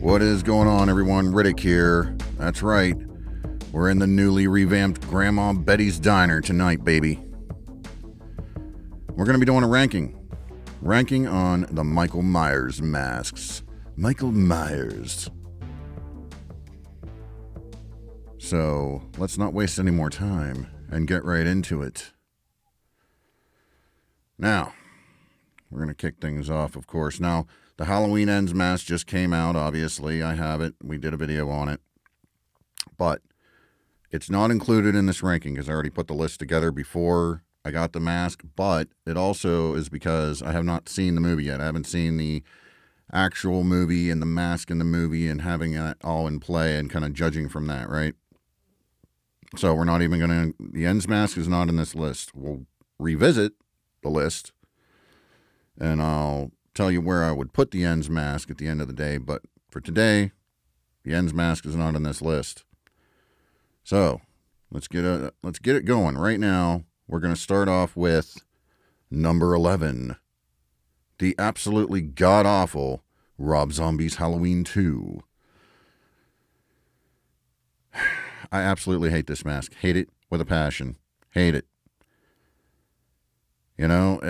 What is going on, everyone? Riddick here. That's right. We're in the newly revamped Grandma Betty's Diner tonight, baby. We're going to be doing a ranking. Ranking on the Michael Myers masks. Michael Myers. So, let's not waste any more time and get right into it. Now, we're going to kick things off, of course. Now, the Halloween Ends mask just came out, obviously. I have it. We did a video on it. But it's not included in this ranking because I already put the list together before I got the mask. But it also is because I have not seen the movie yet. I haven't seen the actual movie and the mask in the movie and having it all in play and kind of judging from that, right? So we're not even going to... The Ends mask is not in this list. We'll revisit the list and I'll tell you where I would put the Ends mask at the end of the day, but for today, the Ends mask is not on this list. So let's get it going right now. We're going to start off with number 11, the absolutely god awful Rob Zombie's Halloween 2. I absolutely hate this mask. Hate it with a passion. Hate it. You know,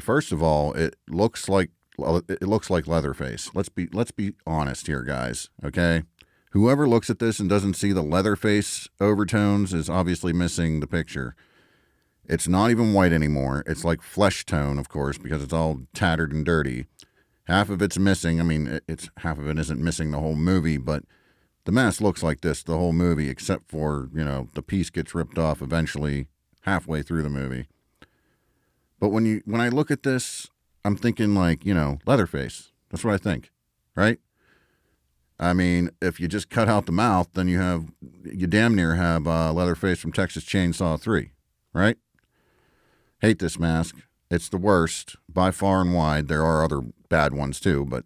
first of all, it looks like Leatherface. Let's be honest here, guys, okay? Whoever looks at this and doesn't see the Leatherface overtones is obviously missing the picture. It's not even white anymore. It's like flesh tone, of course, because it's all tattered and dirty. Half of it's missing. I mean, half of it isn't missing the whole movie, but the mask looks like this the whole movie, except for, you know, the piece gets ripped off eventually halfway through the movie. But when I look at this, I'm thinking like, you know, Leatherface. That's what I think, right? I mean, if you just cut out the mouth, then you damn near have Leatherface from Texas Chainsaw 3, right? Hate this mask. It's the worst by far and wide. There are other bad ones too, but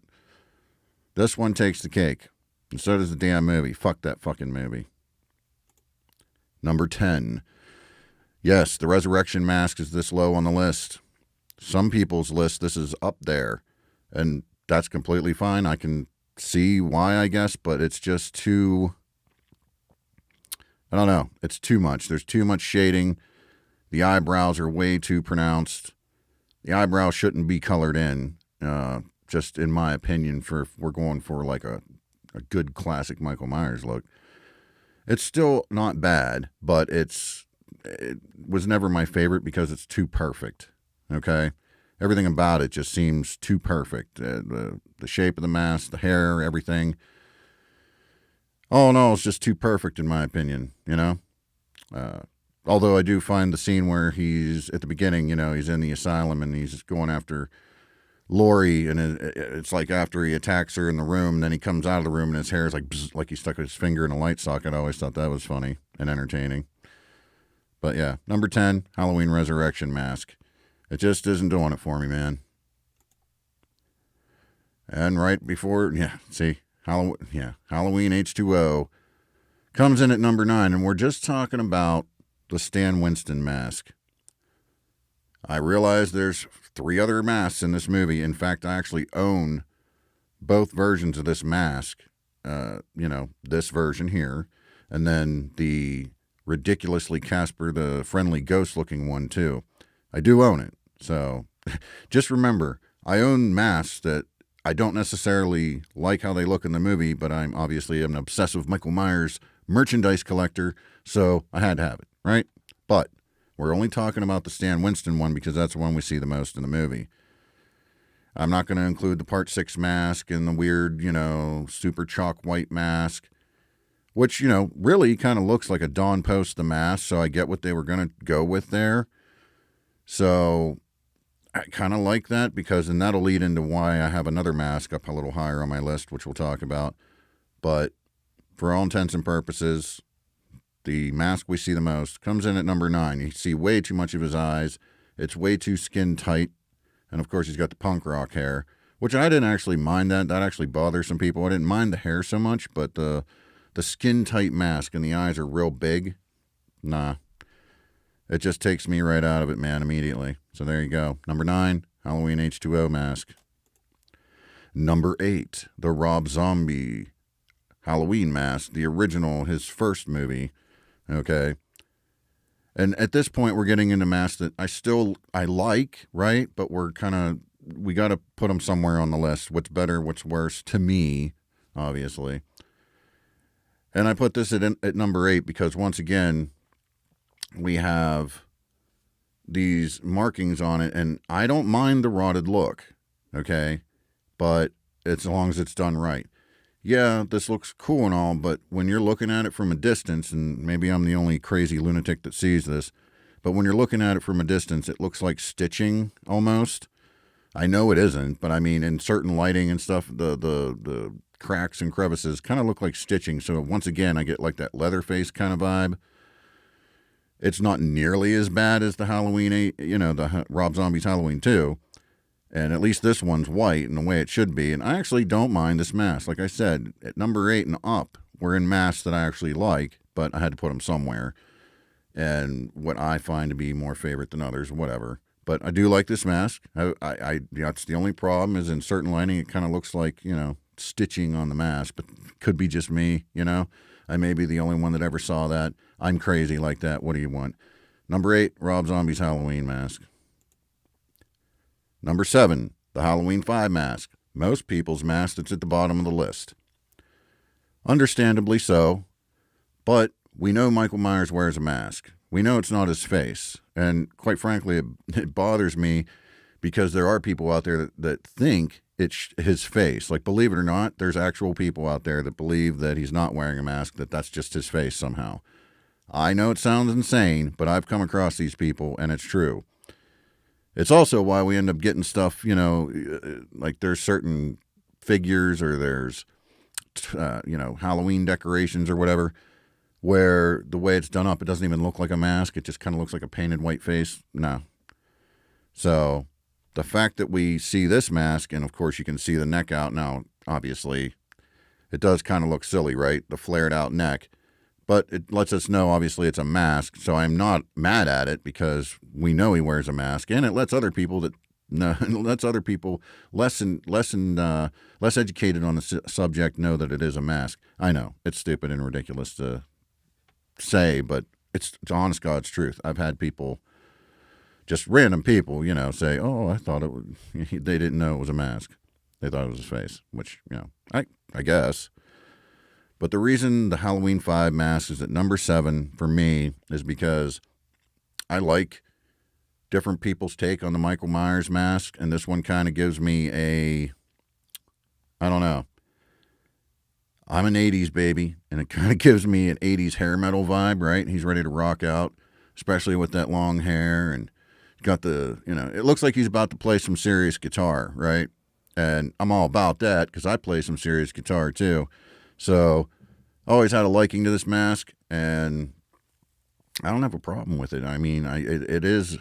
this one takes the cake. And so does the damn movie. Fuck that fucking movie. Number 10. Yes, the Resurrection mask is this low on the list. Some people's list, this is up there. And that's completely fine. I can see why, I guess, but it's just too... I don't know. It's too much. There's too much shading. The eyebrows are way too pronounced. The eyebrows shouldn't be colored in, just in my opinion, if we're going for like a good classic Michael Myers look. It's still not bad, but it was never my favorite because it's too perfect, okay? Everything about it just seems too perfect. The shape of the mask, the hair, everything. Oh, no, it's just too perfect in my opinion, you know? Although I do find the scene where he's, at the beginning, you know, he's in the asylum and he's going after Lori, and it's like after he attacks her in the room, then he comes out of the room and his hair is like, bzz, like he stuck his finger in a light socket. I always thought that was funny and entertaining. But yeah, number 10, Halloween Resurrection mask. It just isn't doing it for me, man. And right before, Halloween H2O comes in at number 9, and we're just talking about the Stan Winston mask. I realize there's 3 other masks in this movie. In fact, I actually own both versions of this mask. You know, this version here, and then the ridiculously Casper the Friendly Ghost looking one too. I do own it. So just remember, I own masks that I don't necessarily like how they look in the movie, but I'm obviously an obsessive Michael Myers merchandise collector, so I had to have it, right? But we're only talking about the Stan Winston one because that's the one we see the most in the movie. I'm not going to include the Part 6 mask and the weird, you know, super chalk white mask, which, you know, really kind of looks like a Dawn Post the mask, so I get what they were going to go with there. So I kind of like that because then that'll lead into why I have another mask up a little higher on my list, which we'll talk about. But for all intents and purposes, the mask we see the most comes in at number 9. You see way too much of his eyes. It's way too skin tight. And of course, he's got the punk rock hair, which I didn't actually mind that. That actually bothers some people. I didn't mind the hair so much, but the skin tight mask and the eyes are real big. Nah. It just takes me right out of it, man, immediately. So there you go. Number 9, Halloween H2O mask. Number 8, the Rob Zombie Halloween mask, the original, his first movie. Okay. And at this point, we're getting into masks that I like, right? But we got to put them somewhere on the list. What's better, what's worse to me, obviously. And I put this at number 8 because, once again, we have these markings on it, and I don't mind the rotted look, okay? But as long as it's done right. Yeah, this looks cool and all, but when you're looking at it from a distance, and maybe I'm the only crazy lunatic that sees this, but when you're looking at it from a distance, it looks like stitching almost. I know it isn't, but I mean, in certain lighting and stuff, the cracks and crevices kind of look like stitching. So once again, I get like that Leatherface kind of vibe. It's not nearly as bad as the Halloween, the Rob Zombie's Halloween 2. And at least this one's white in the way it should be. And I actually don't mind this mask. Like I said, at number 8 and up, we're in masks that I actually like, but I had to put them somewhere. And what I find to be more favorite than others, whatever. But I do like this mask. That's the only problem is in certain lighting, it kind of looks like, stitching on the mask. But it could be just me, I may be the only one that ever saw that. I'm crazy like that. What do you want? Number 8, Rob Zombie's Halloween mask. Number 7, the Halloween 5 mask. Most people's mask that's at the bottom of the list. Understandably so, but we know Michael Myers wears a mask. We know it's not his face. And quite frankly, it bothers me because there are people out there that think it's his face. Like, believe it or not, there's actual people out there that believe that he's not wearing a mask, that's just his face somehow. I know it sounds insane, but I've come across these people, and it's true. It's also why we end up getting stuff, like there's certain figures or there's, Halloween decorations or whatever, where the way it's done up, it doesn't even look like a mask. It just kind of looks like a painted white face. No. So the fact that we see this mask, and of course you can see the neck out now, obviously, it does kind of look silly, right? The flared out neck. But it lets us know, obviously, it's a mask, so I'm not mad at it because we know he wears a mask, and it lets other people less educated on the subject know that it is a mask. I know it's stupid and ridiculous to say, but it's honest God's truth. I've had people, just random people, say, "Oh, I thought it was." They didn't know it was a mask. They thought it was his face, which I guess. But the reason the Halloween 5 mask is at number 7 for me is because I like different people's take on the Michael Myers mask, and this one kind of gives me I don't know. I'm an 80s baby, and it kind of gives me an 80s hair metal vibe, right? He's ready to rock out, especially with that long hair, and got it looks like he's about to play some serious guitar, right? And I'm all about that because I play some serious guitar too. So I always had a liking to this mask, and I don't have a problem with it. I mean, it's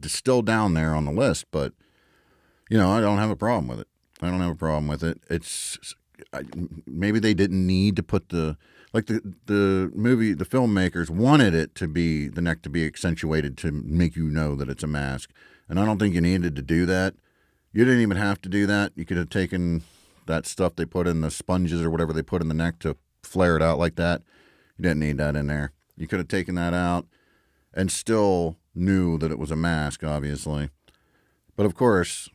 still down there on the list, but, I don't have a problem with it. Maybe they didn't need to put the movie, the filmmakers wanted the neck to be accentuated to make you know that it's a mask. And I don't think you needed to do that. You didn't even have to do that. You could have taken that stuff they put in the sponges or whatever they put in the neck to flare it out like that. You didn't need that in there. You could have taken that out and still knew that it was a mask, obviously. But of course,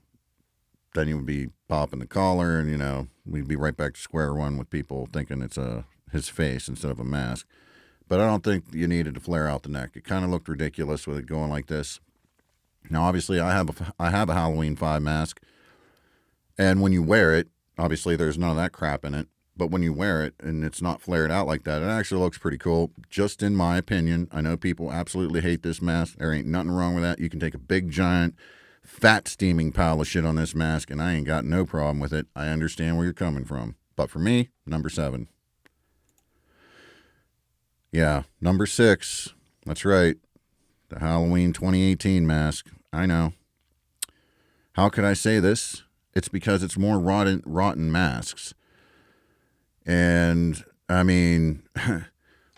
then you would be popping the collar and, we'd be right back to square one with people thinking it's his face instead of a mask. But I don't think you needed to flare out the neck. It kind of looked ridiculous with it going like this. Now, obviously, I have a Halloween 5 mask, and when you wear it, obviously there's none of that crap in it, but when you wear it and it's not flared out like that, it actually looks pretty cool, just in my opinion. I know people absolutely hate this mask. There ain't nothing wrong with that. You can take a big, giant, fat, steaming pile of shit on this mask, and I ain't got no problem with it. I understand where you're coming from. But for me, number 7. Yeah, number 6. That's right. The Halloween 2018 mask. I know. How could I say this? It's because it's more rotten masks. And, I mean,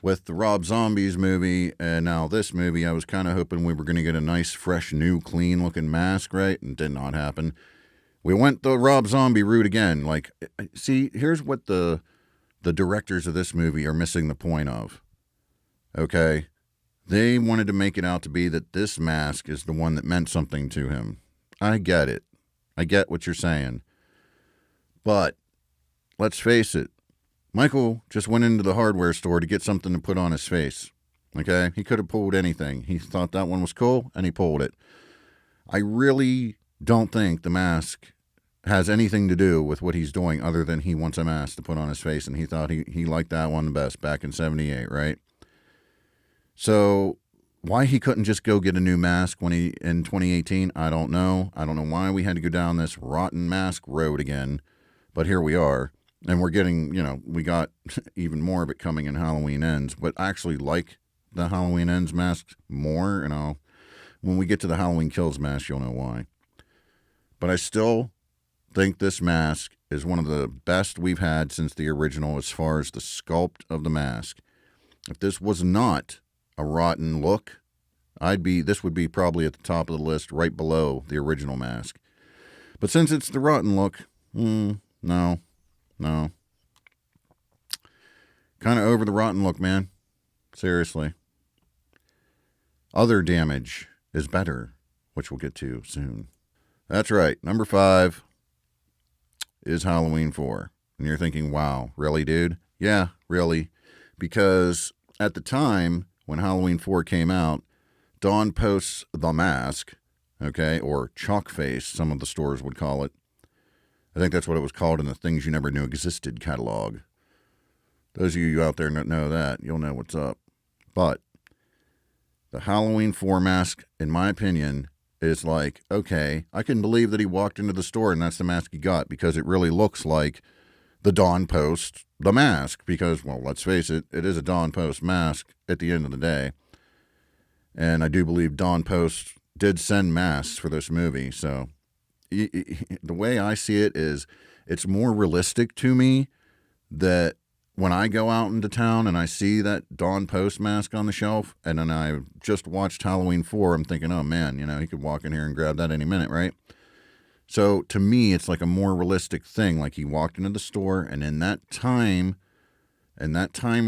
with the Rob Zombies movie and now this movie, I was kind of hoping we were going to get a nice, fresh, new, clean-looking mask, right? And it did not happen. We went the Rob Zombie route again. Like, see, here's what the directors of this movie are missing the point of. Okay? They wanted to make it out to be that this mask is the one that meant something to him. I get it. I get what you're saying. But let's face it. Michael just went into the hardware store to get something to put on his face. Okay? He could have pulled anything. He thought that one was cool, and he pulled it. I really don't think the mask has anything to do with what he's doing other than he wants a mask to put on his face, and he thought he liked that one the best back in 78, right? So why he couldn't just go get a new mask in 2018, I don't know. I don't know why we had to go down this rotten mask road again, but here we are. And we're getting, we got even more of it coming in Halloween Ends, but I actually like the Halloween Ends masks more, when we get to the Halloween Kills mask, you'll know why. But I still think this mask is one of the best we've had since the original as far as the sculpt of the mask. If this was not a rotten look, this would be probably at the top of the list right below the original mask. But since it's the rotten look, no. Kind of over the rotten look, man. Seriously. Other damage is better, which we'll get to soon. That's right. Number 5 is Halloween 4. And you're thinking, wow, really, dude? Yeah, really. Because at the time when Halloween 4 came out, Dawn Post's The Mask, okay, or Chalkface, some of the stores would call it. I think that's what it was called in the Things You Never Knew Existed catalog. Those of you out there that know that, you'll know what's up. But the Halloween 4 mask, in my opinion, is like, okay, I can believe that he walked into the store and that's the mask he got because it really looks like the Dawn Post, The Mask. Because, well, let's face it, it is a Dawn Post mask at the end of the day. And I do believe Dawn Post did send masks for this movie, so the way I see it is it's more realistic to me that when I go out into town and I see that Dawn Post mask on the shelf and then I just watched Halloween 4, I'm thinking, oh man, he could walk in here and grab that any minute, right? So to me, it's like a more realistic thing. Like he walked into the store and in that time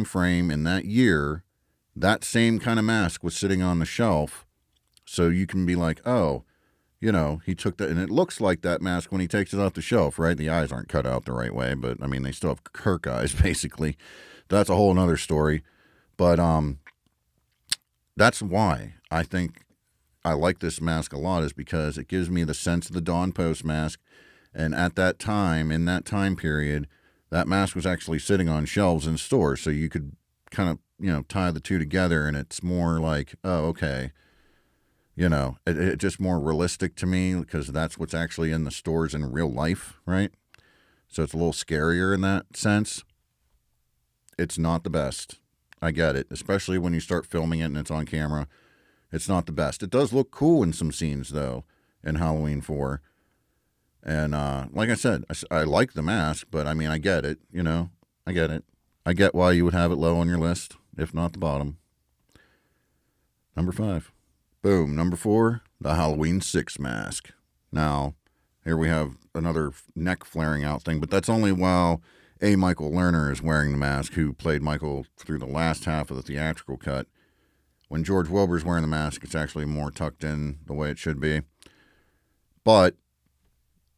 frame, in that year, that same kind of mask was sitting on the shelf. So you can be like, oh, he took that, and it looks like that mask when he takes it off the shelf, right? The eyes aren't cut out the right way, but I mean, they still have Kirk eyes, basically. That's a whole other story. But that's why I think I like this mask a lot, is because it gives me the sense of the Dawn Post mask. And at that time, in that time period, that mask was actually sitting on shelves in stores. So you could kind of, tie the two together, and it's more like, oh, okay. It's just more realistic to me because that's what's actually in the stores in real life, right? So it's a little scarier in that sense. It's not the best. I get it, especially when you start filming it and it's on camera. It's not the best. It does look cool in some scenes, though, in Halloween 4. And like I said, I like the mask, but I mean, I get it, I get it. I get why you would have it low on your list, if not the bottom. Number 5. Boom. Number 4, the Halloween 6 mask. Now, here we have another neck flaring out thing, but that's only while A. Michael Lerner is wearing the mask, who played Michael through the last half of the theatrical cut. When George Wilbur's wearing the mask, it's actually more tucked in the way it should be. But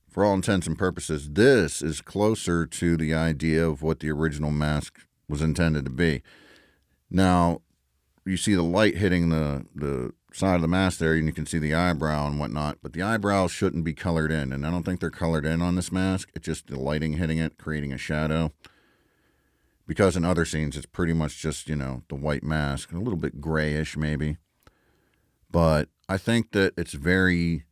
for all intents and purposes, this is closer to the idea of what the original mask was intended to be. Now, you see the light hitting the side of the mask there, and you can see the eyebrow and whatnot, but the eyebrows shouldn't be colored in, and I don't think they're colored in on this mask. It's just the lighting hitting it, creating a shadow. Because in other scenes, it's pretty much just, the white mask, a little bit grayish maybe. But I think that it's very,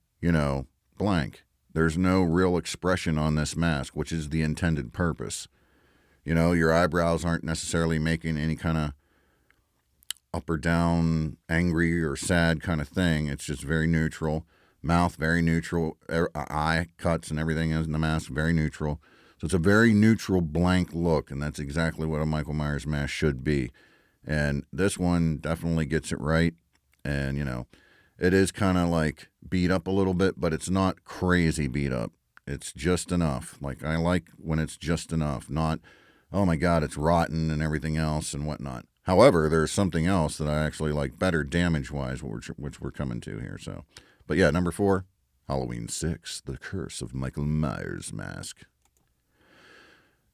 blank. There's no real expression on this mask, which is the intended purpose. Your eyebrows aren't necessarily making any kind of up or down, angry or sad kind of thing. It's just very neutral. Mouth, very neutral. Eye cuts and everything is in the mask, very neutral. So it's a very neutral, blank look, and that's exactly what a Michael Myers mask should be. And this one definitely gets it right. And, it is kind of like beat up a little bit, but it's not crazy beat up. It's just enough. Like, I like when it's just enough, not, oh my God, it's rotten and everything else and whatnot. However, there's something else that I actually like better damage-wise, which we're coming to here. So, but yeah, number 4, Halloween 6, The Curse of Michael Myers Mask.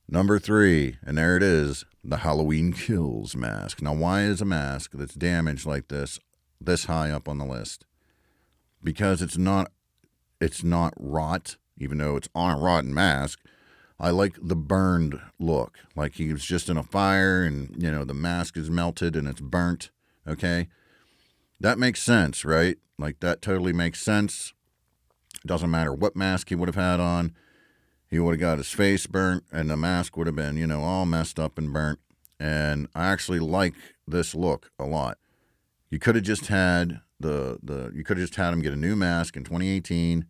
Number 3, and there it is, the Halloween Kills mask. Now, why is a mask that's damaged like this high up on the list? Because it's not rot, even though it's on a rotten mask. I like the burned look, like he was just in a fire and, the mask is melted and it's burnt, okay? That makes sense, right? Like, that totally makes sense. Doesn't matter what mask he would have had on. He would have got his face burnt, and the mask would have been, all messed up and burnt. And I actually like this look a lot. You could have just had you could have just had him get a new mask in 2018,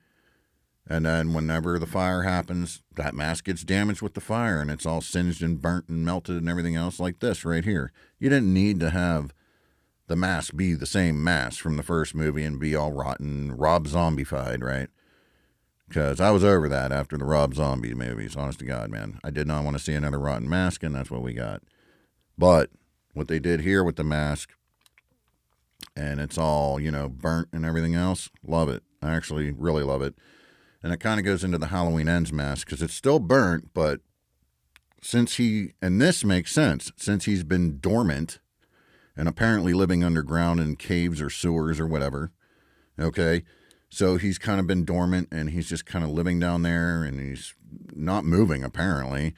and then whenever the fire happens, that mask gets damaged with the fire, and it's all singed and burnt and melted and everything else like this right here. You didn't need to have the mask be the same mask from the first movie and be all rotten, Rob Zombie-fied, right? Because I was over that after the Rob Zombie movies, honest to God, man. I did not want to see another rotten mask, and that's what we got. But what they did here with the mask, and it's all, burnt and everything else, love it. I actually really love it. And it kind of goes into the Halloween Ends mask, because it's still burnt, but and this makes sense, since he's been dormant and apparently living underground in caves or sewers or whatever, okay? So he's kind of been dormant, and he's just kind of living down there, and he's not moving, apparently.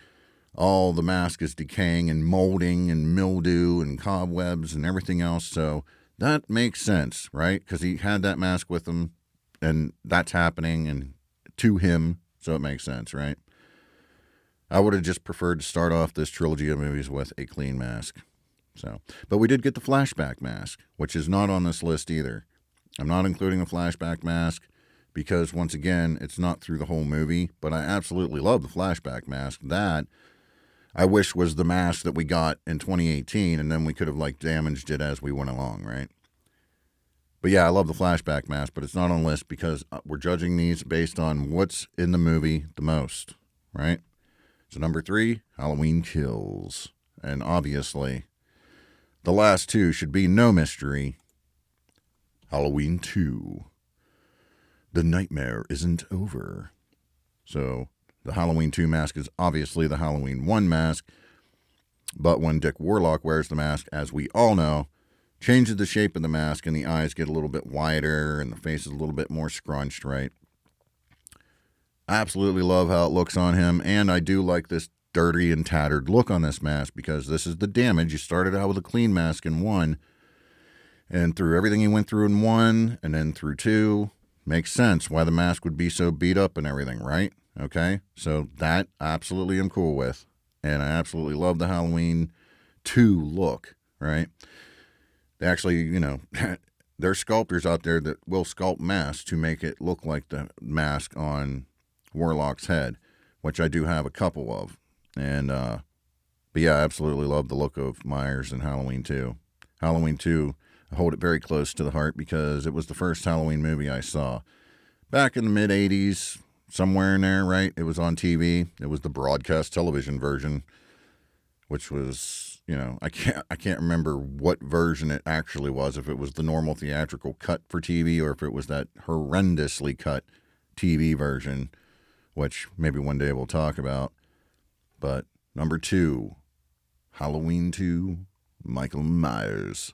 All the mask is decaying and molding and mildew and cobwebs and everything else. So that makes sense, right? Because he had that mask with him, and that's happening and to him, so it makes sense, right? I would have just preferred to start off this trilogy of movies with a clean mask. But we did get the flashback mask, which is not on this list either. I'm not including the flashback mask because, once again, it's not through the whole movie, but I absolutely love the flashback mask. That I wish was the mask that we got in 2018, and then we could have damaged it as we went along, right? But yeah, I love the flashback mask, but it's not on the list because we're judging these based on what's in the movie the most, right? So number 3, Halloween Kills. And obviously, the last two should be no mystery. Halloween 2. The Nightmare Isn't Over. So the Halloween 2 mask is obviously the Halloween 1 mask, but when Dick Warlock wears the mask, as we all know, changes the shape of the mask and the eyes get a little bit wider and the face is a little bit more scrunched, right? I absolutely love how it looks on him, and I do like this dirty and tattered look on this mask because this is the damage. You started out with a clean mask in 1, and through everything he went through in 1 and then through 2, makes sense why the mask would be so beat up and everything, right? Okay, so that I absolutely am cool with, and I absolutely love the Halloween 2 look, right? They actually, there's sculptors out there that will sculpt masks to make it look like the mask on Warlock's head, which I do have a couple of. And, but yeah, I absolutely love the look of Myers in Halloween 2. Halloween 2, I hold it very close to the heart because it was the first Halloween movie I saw. Back in the mid-'80s, somewhere in there, right? It was on TV. It was the broadcast television version, which was, I can't remember what version it actually was, if it was the normal theatrical cut for TV or if it was that horrendously cut TV version, which maybe one day we'll talk about. But number 2, Halloween 2, Michael Myers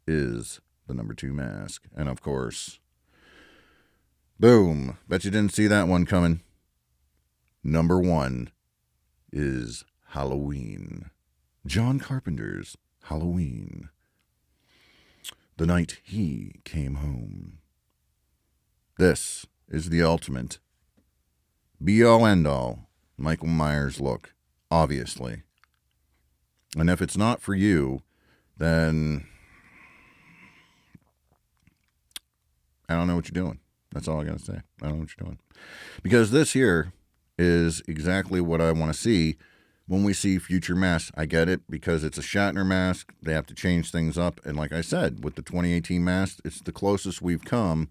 is the number 2 mask. And of course, boom, bet you didn't see that one coming. Number 1 is Halloween. John Carpenter's Halloween. The Night He Came Home. This is the ultimate be-all, end-all Michael Myers look, obviously. And if it's not for you, then I don't know what you're doing. That's all I got to say. I don't know what you're doing. Because this here is exactly what I want to see when we see future masks. I get it, because it's a Shatner mask. They have to change things up. And like I said, with the 2018 mask, it's the closest we've come,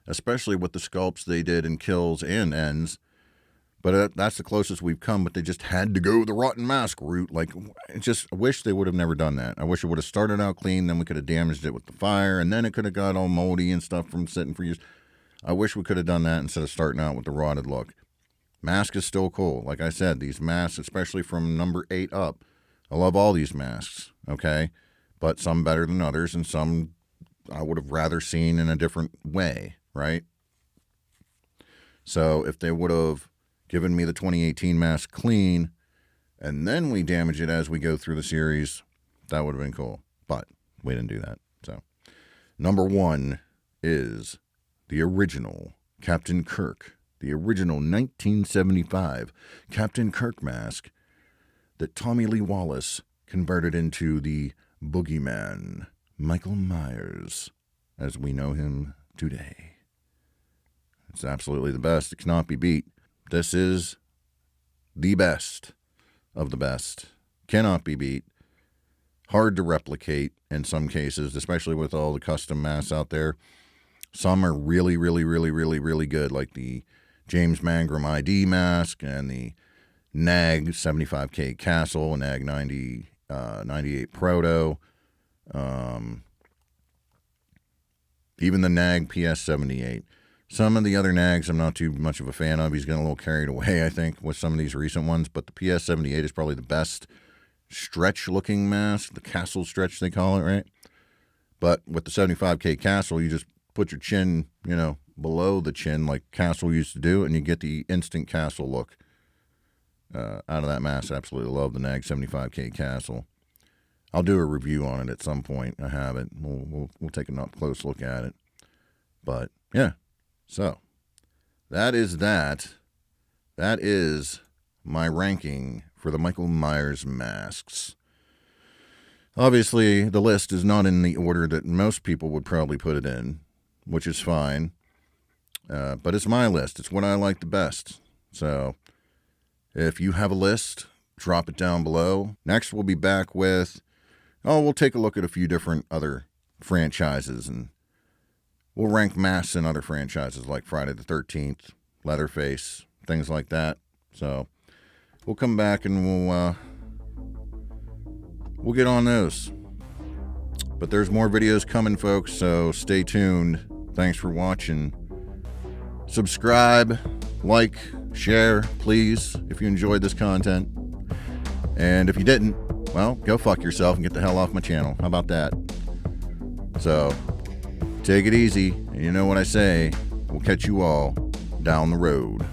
especially with the sculpts they did in Kills and Ends, But that's the closest we've come, but they just had to go the rotten mask route. Like, I wish they would have never done that. I wish it would have started out clean, then we could have damaged it with the fire, and then it could have got all moldy and stuff from sitting for years. I wish we could have done that instead of starting out with the rotted look. Mask is still cool. Like I said, these masks, especially from number 8 up, I love all these masks, okay? But some better than others, and some I would have rather seen in a different way, right? So if they would have given me the 2018 mask clean, and then we damage it as we go through the series, that would have been cool. But we didn't do that. So number 1 is the original Captain Kirk, the original 1975 Captain Kirk mask that Tommy Lee Wallace converted into the Boogeyman, Michael Myers, as we know him today. It's absolutely the best. It cannot be beat. This is the best of the best. Cannot be beat. Hard to replicate in some cases, especially with all the custom masks out there. Some are really, really, really, really, really good, like the James Mangrum ID mask and the NAG 75K Castle and NAG 98 Proto. Even the NAG PS78. Some of the other NAGs I'm not too much of a fan of. He's getting a little carried away, I think, with some of these recent ones. But the PS78 is probably the best stretch-looking mask. The Castle stretch, they call it, right? But with the 75K Castle, you just put your chin, below the chin like Castle used to do, and you get the instant Castle look out of that mask. I absolutely love the NAG 75K Castle. I'll do a review on it at some point. I have it. We'll take a close look at it. But, yeah. So, that is that. That is my ranking for the Michael Myers masks. Obviously, the list is not in the order that most people would probably put it in, which is fine. But it's my list. It's what I like the best. So, if you have a list, drop it down below. Next, we'll be back with, we'll take a look at a few different other franchises, and we'll rank masks in other franchises like Friday the 13th, Leatherface, things like that. So we'll come back and we'll get on those. But there's more videos coming, folks, so stay tuned. Thanks for watching. Subscribe, like, share, please, if you enjoyed this content. And if you didn't, well, go fuck yourself and get the hell off my channel. How about that? So, take it easy, and you know what I say, we'll catch you all down the road.